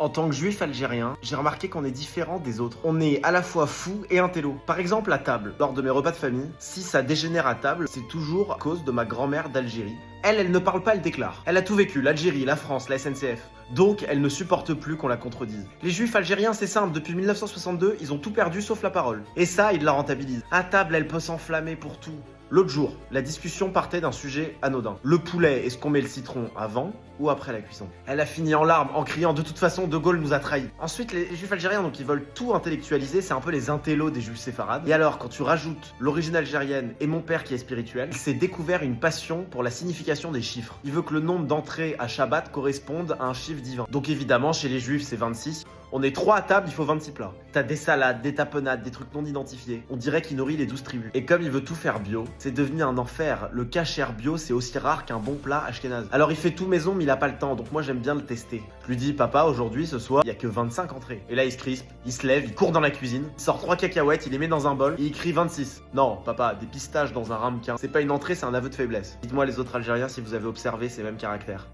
En tant que juif algérien, j'ai remarqué qu'on est différent des autres. On est à la fois fou et intello. Par exemple, à table, lors de mes repas de famille, si ça dégénère à table, c'est toujours à cause de ma grand-mère d'Algérie. Elle ne parle pas, elle déclare. Elle a tout vécu, l'Algérie, la France, la SNCF. Donc, elle ne supporte plus qu'on la contredise. Les juifs algériens, c'est simple, depuis 1962, ils ont tout perdu sauf la parole. Et ça, ils la rentabilisent. À table, elle peut s'enflammer pour tout. L'autre jour, la discussion partait d'un sujet anodin. Le poulet, est-ce qu'on met le citron avant ou après la cuisson? Elle a fini en larmes, en criant de toute façon, De Gaulle nous a trahis. Ensuite, les juifs algériens, donc ils veulent tout intellectualiser, c'est un peu les intellos des juifs séfarades. Et alors, quand tu rajoutes l'origine algérienne et mon père qui est spirituel, il s'est découvert une passion pour la signification des chiffres. Il veut que le nombre d'entrées à Shabbat corresponde à un chiffre divin. Donc évidemment, chez les juifs, c'est 26. On est 3 à table, il faut 26 plats. T'as des salades, des tapenades, des trucs non identifiés. On dirait qu'il nourrit les 12 tribus. Et comme il veut tout faire bio, c'est devenu un enfer. Le kasher bio, c'est aussi rare qu'un bon plat ashkénaze. Alors il fait tout maison, mais il a pas le temps, donc moi j'aime bien le tester. Je lui dis, papa, aujourd'hui, ce soir, il y a que 25 entrées. Et là, il se crispe, il se lève, il court dans la cuisine, il sort 3 cacahuètes, il les met dans un bol, et il crie 26. Non, papa, des pistaches dans un ramequin. C'est pas une entrée, c'est un aveu de faiblesse. Dites-moi les autres Algériens si vous avez observé ces mêmes caractères.